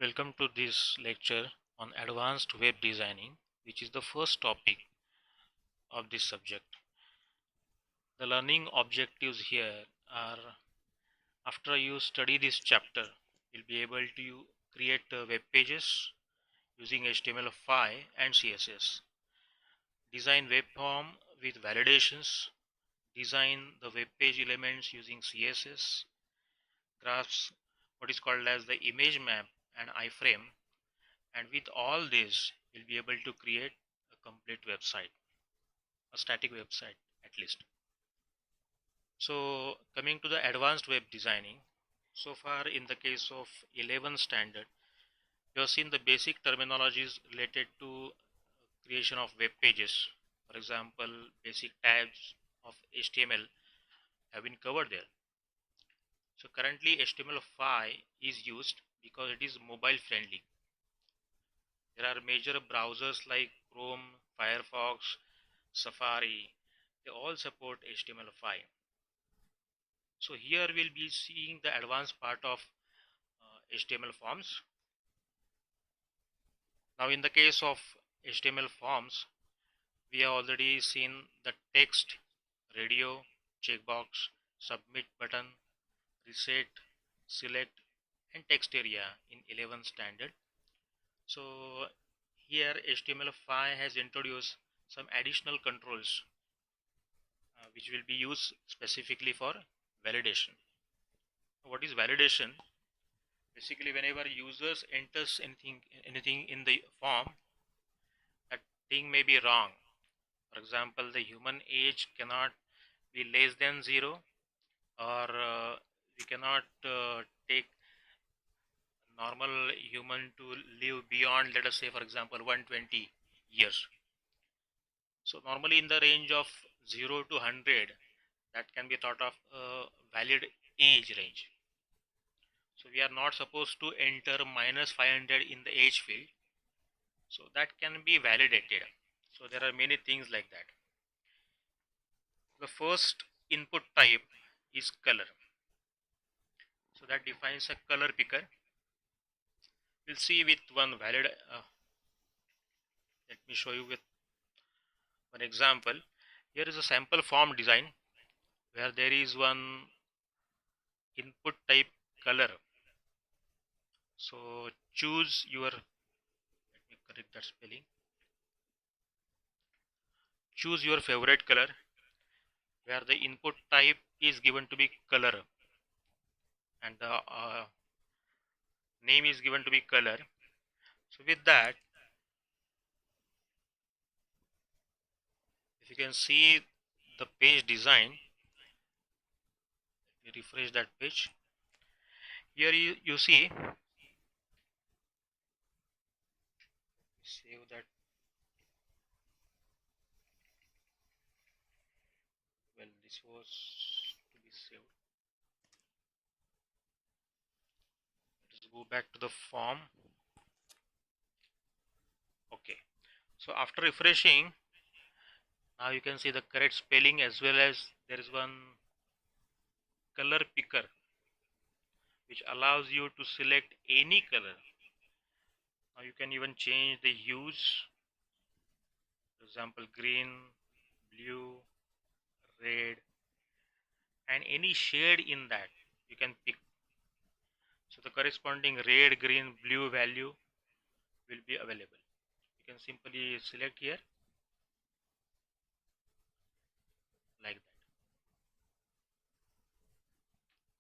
Welcome to this lecture on advanced web designing, which is the first topic of this subject. The learning objectives here are after you study this chapter, you'll be able to create web pages using HTML5 and CSS, design web form with validations, design the web page elements using CSS, graphs what is called as the image map and iframe, and with all this you'll be able to create a complete website, a static website at least. So coming to the advanced web designing, so far in the case of 11 standard, we have seen the basic terminologies related to creation of web pages. For example, basic tags of HTML have been covered there. So currently HTML5 is used because it is mobile friendly. There are major browsers like Chrome, Firefox, Safari. They all support HTML5. So here we'll be seeing the advanced part of HTML forms. Now in the case of HTML forms, we have already seen the text, radio, checkbox, submit button, reset, select and text area in 11 standard. So here HTML5 has introduced some additional controls which will be used specifically for validation. What is validation? Basically, whenever users enters anything in the form, that thing may be wrong. For example, the human age cannot be less than 0, or we cannot take normal human to live beyond, let us say, for example, 120 years. So normally in the range of 0 to 100, that can be thought of a valid age range. So we are not supposed to enter -500 in the age field. So that can be validated. So there are many things like that. The first input type is color. So that defines a color picker. We'll see with one valid. Let me show you with one example. Here is a sample form design where there is one input type color. So choose your, let me correct that spelling. Choose your favorite color, where the input type is given to be color and the name is given to be color. So with that, if you can see the page design, let me refresh that page. Here you see, save that. Well, this was to be saved. Let's go back to the form. Okay, so after refreshing, now you can see the correct spelling, as well as there is one color picker which allows you to select any color. Now you can even change the hues, for example, green, blue, red, and any shade in that you can pick. So the corresponding red, green, blue value will be available. You can simply select here like that.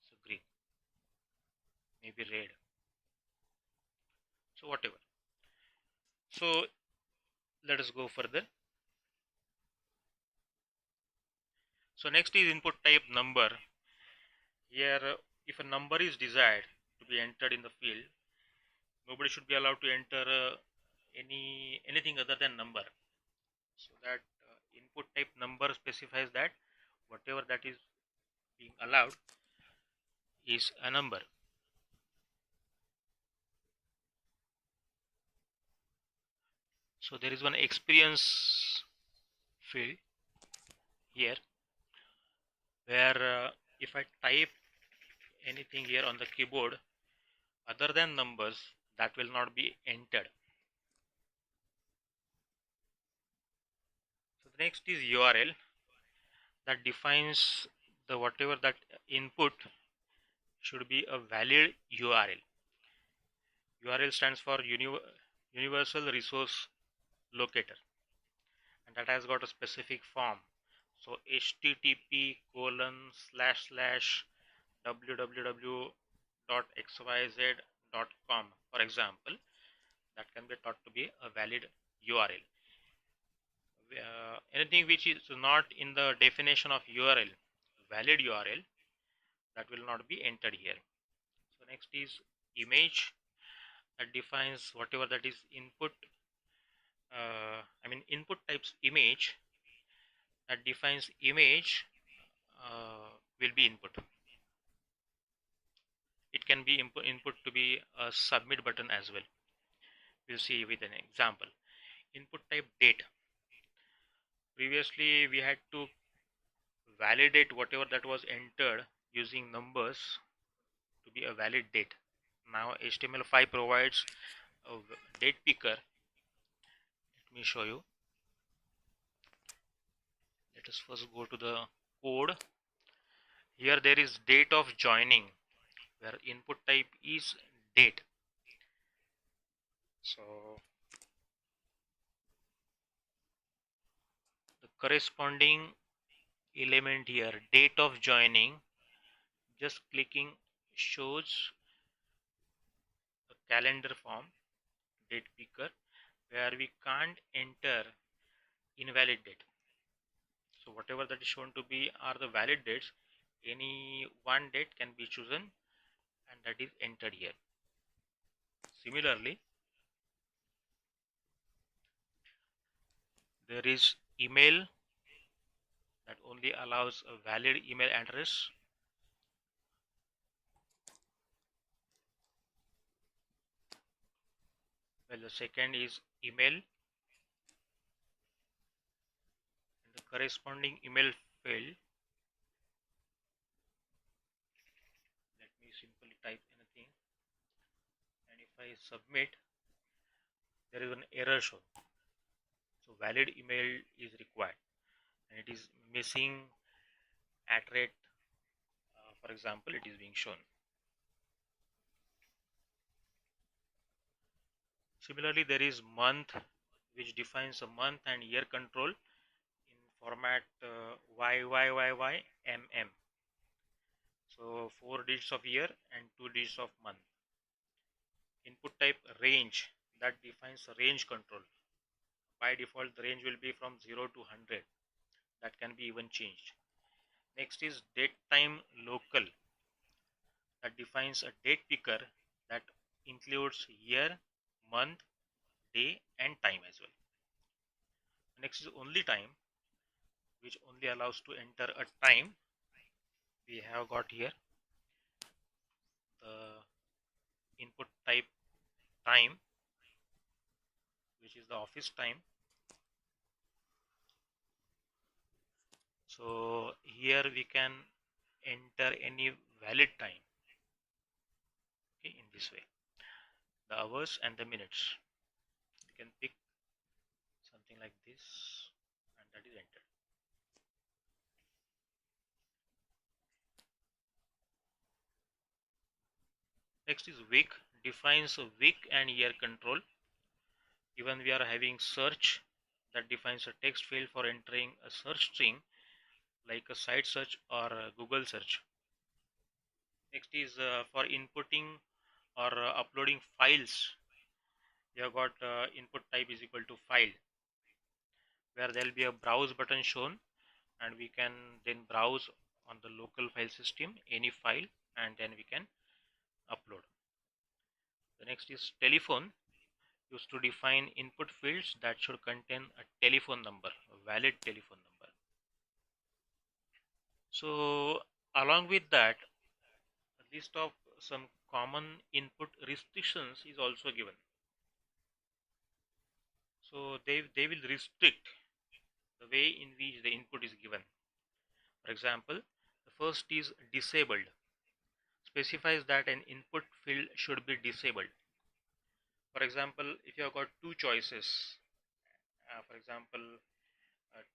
So green, maybe red, so whatever. So let us go further. So next is input type number. Here, if a number is desired to be entered in the field, nobody should be allowed to enter anything other than number. So that input type number specifies that whatever that is being allowed is a number. So there is one experience field here, where if I type anything here on the keyboard other than numbers, that will not be entered. So the next is URL, that defines the whatever that input should be a valid URL. URL stands for Universal Resource Locator, and that has got a specific form. So http colon slash slash www.xyz.com, for example, that can be thought to be a valid URL. Anything which is not in the definition of URL, valid URL, that will not be entered here. So next is image, that defines whatever that is input. Input types image, that defines image will be input. It can be input to be a submit button as well. We'll see with an example. Input type date. Previously we had to validate whatever that was entered using numbers to be a valid date. Now HTML5 provides a date picker. Let me show you. Let us first go to the code. Here there is date of joining, where input type is date. So the corresponding element here, date of joining, just clicking shows a calendar form, date picker, where we can't enter invalid date. So whatever that is shown to be are the valid dates. Any one date can be chosen and that is entered here. Similarly, there is email, that only allows a valid email address. Well, the second is email, and the corresponding email field. Let me simply type anything, and if I submit, there is an error shown. So valid email is required, and it is missing at rate. For example, it is being shown. Similarly, there is month, which defines a month and year control in format YYYYMM. So 4 digits of year and 2 digits of month. Input type range, that defines range control. By default, the range will be from 0 to 100. That can be even changed. Next is date time local, that defines a date picker that includes year, month, day and time as well. Next is only time, which only allows to enter a time. We have got here the input type time, which is the office time. So here we can enter any valid time, okay, in this way, the hours and the minutes. You can pick something like this and that is entered. Next is week, defines a week and year control. Even we are having search, that defines a text field for entering a search string like a site search or a Google search. Next is for inputting or uploading files. You have got input type is equal to file, where there will be a browse button shown, and we can then browse on the local file system any file and then we can upload. The next is telephone, used to define input fields that should contain a telephone number, a valid telephone number. So along with that, a list of some common input restrictions is also given. So they will restrict the way in which the input is given. For example, the first is disabled, specifies that an input field should be disabled. For example, if you have got two choices, for example,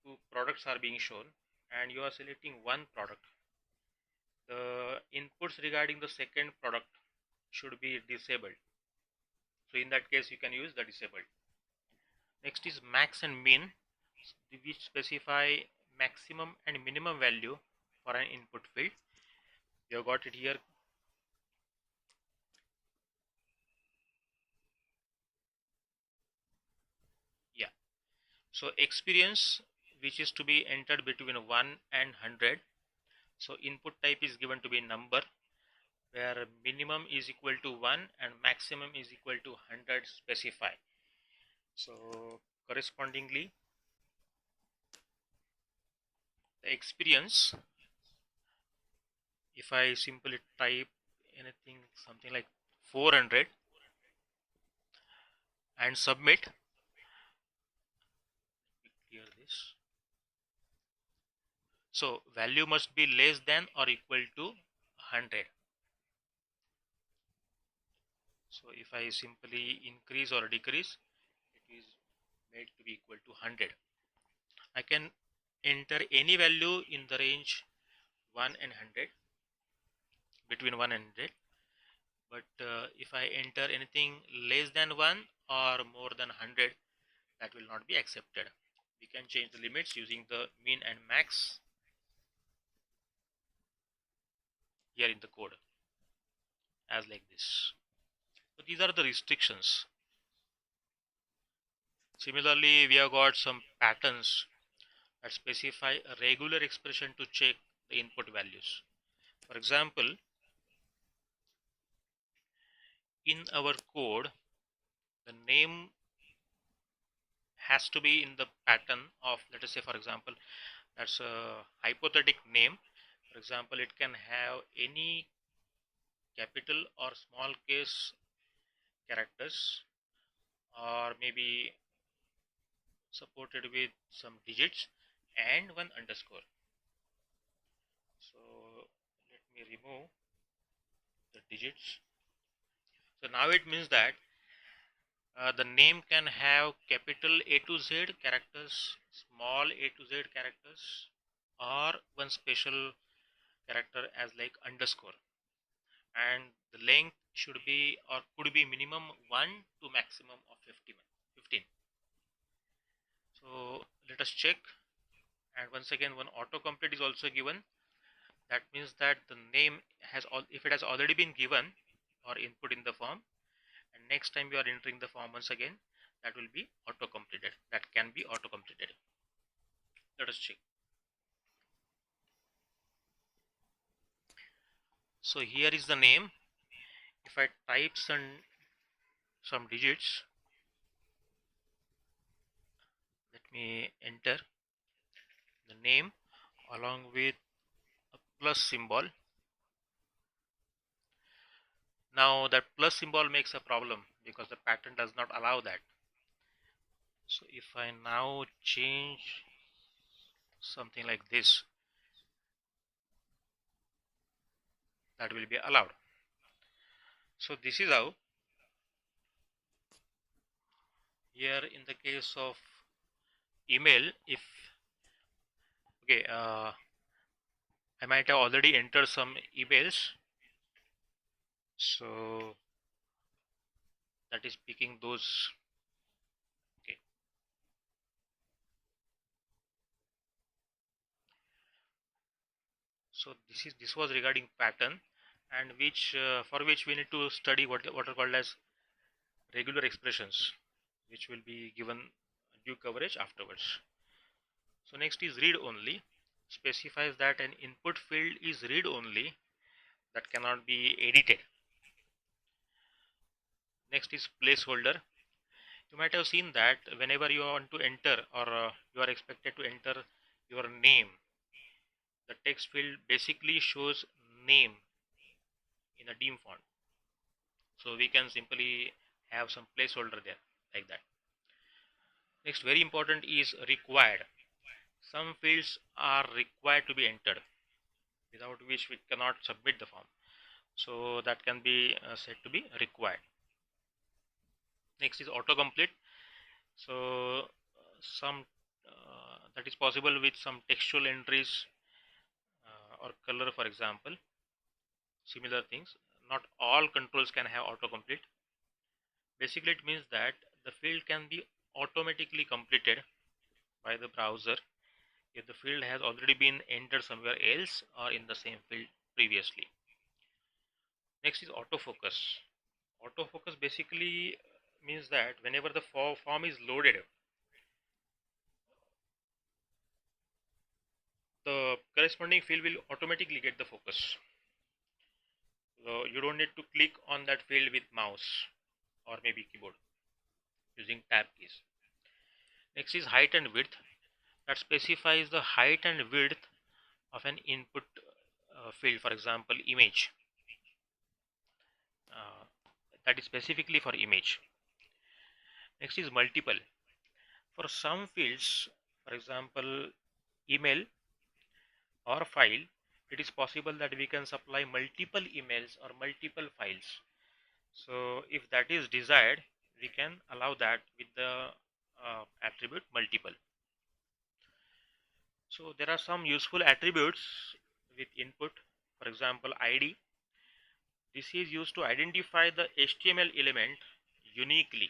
two products are being shown and you are selecting one product, the inputs regarding the second product should be disabled. So in that case, you can use the disabled. Next is max and min, which specify maximum and minimum value for an input field. You have got it here. Yeah. So experience, which is to be entered between 1 and 100. So input type is given to be number, where minimum is equal to 1 and maximum is equal to 100 specify. So correspondingly, the experience, if I simply type anything something like 400 and submit, clear this. So value must be less than or equal to 100. So if I simply increase or decrease, it is made to be equal to 100. I can enter any value in the range 1 and 100, between 1 and 100. But if I enter anything less than 1 or more than 100, that will not be accepted. We can change the limits using the min and max here in the code as like this. So these are the restrictions. Similarly, we have got some patterns that specify a regular expression to check the input values. For example, in our code, the name has to be in the pattern of, let us say, for example, that's a hypothetic name. For example, it can have any capital or small case characters, or maybe supported with some digits and one underscore. So let me remove the digits. So now it means that the name can have capital A to Z characters, small a to Z characters, or one special character as like underscore, and the length should be or could be minimum 1 to maximum of 15. So let us check, and once again one autocomplete is also given. That means that the name has all, if it has already been given or input in the form, and next time you are entering the form once again, that will be auto completed, that can be auto completed. Let us check. So here is the name. If I type some digits, let me enter the name along with a plus symbol. Now that plus symbol makes a problem because the pattern does not allow that. So if I now change something like this, that will be allowed. So this is how, here in the case of email, if okay, I might have already entered some emails, so that is picking those. Okay, so this was regarding pattern, and which for which we need to study what are called as regular expressions, which will be given due coverage afterwards. So next is read only, specifies that an input field is read only, that cannot be edited. Next is placeholder. You might have seen that whenever you want to enter or you are expected to enter your name, the text field basically shows name in a dim font. So we can simply have some placeholder there like that. Next, very important is required. Some fields are required to be entered, without which we cannot submit the form. So that can be said to be required. Next is autocomplete. So some that is possible with some textual entries or color, for example. Similar things. Not all controls can have autocomplete. Basically, it means that the field can be automatically completed by the browser if the field has already been entered somewhere else or in the same field previously. Next is autofocus. Autofocus basically means that whenever the form is loaded, the corresponding field will automatically get the focus. So you don't need to click on that field with mouse or maybe keyboard using tab keys. Next is height and width. That specifies the height and width of an input field, for example image. uh, that is specifically for image. Next is multiple. For some fields, for example email or file, it is possible that we can supply multiple emails or multiple files. So if that is desired, we can allow that with the attribute multiple. So there are some useful attributes with input. For example id. This is used to identify the HTML element uniquely.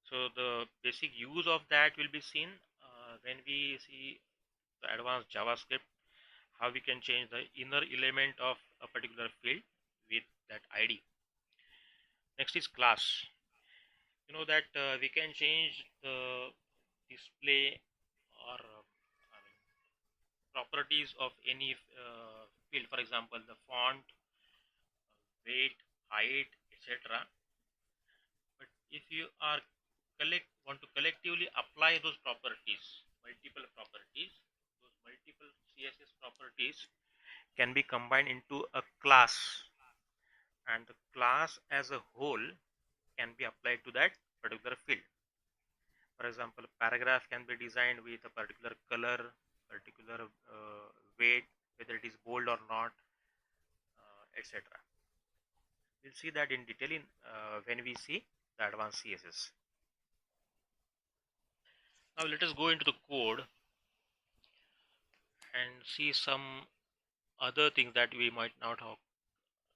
So the basic use of that will be seen when we see the advanced JavaScript, how we can change the inner element of a particular field with that ID. Next is class. You know that we can change the display or I mean, properties of any field, for example the font, weight, height, etc. But if you are want to collectively apply those properties, multiple properties, those multiple CSS properties can be combined into a class, and the class as a whole can be applied to that particular field. For example, paragraph can be designed with a particular color, particular weight, whether it is bold or not, etc. We'll see that in detail in when we see the advanced CSS. Now let us go into the code and see some other things that we might not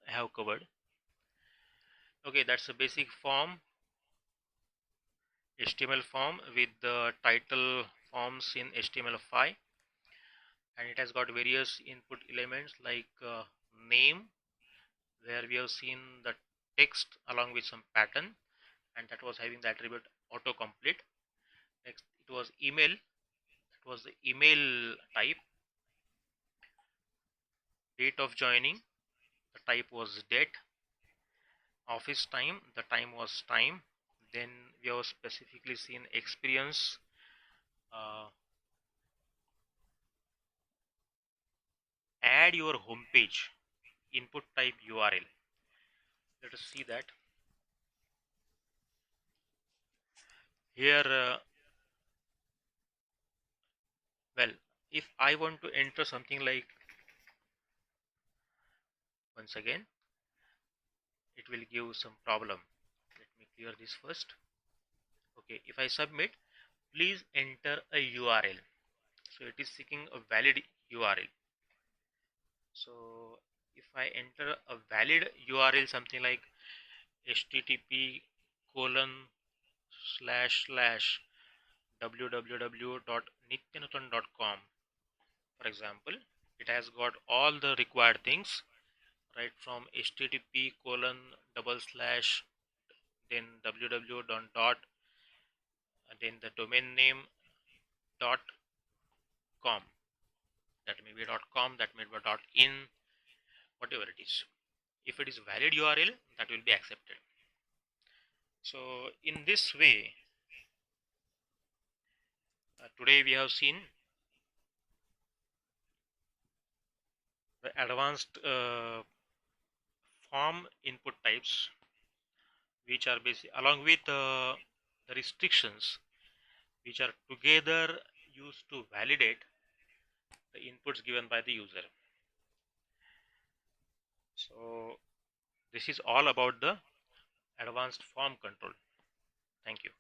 have covered. Okay, that's a basic form, HTML form with the title forms in HTML5, and it has got various input elements like name, where we have seen the text along with some pattern, and that was having the attribute autocomplete. Next it was email, that was the email type. Date of joining, the type was date. Office time, the time was time. Then we have specifically seen experience, add your home page, input type URL. Let us see that here. Well, if I want to enter something like, once again it will give some problem. Let me clear this first. Okay, if I submit, please enter a URL. So it is seeking a valid URL. So if I enter a valid URL, something like http colon slash slash www.nityanuthan.com, for example, it has got all the required things, right from http colon double slash, then www dot, then the domain name dot com, that may be .com, that may be .in, whatever it is. If it is valid URL, that will be accepted. So in this way, today we have seen the advanced form input types, which are basic, along with the restrictions, which are together used to validate the inputs given by the user. So this is all about the advanced form control. Thank you.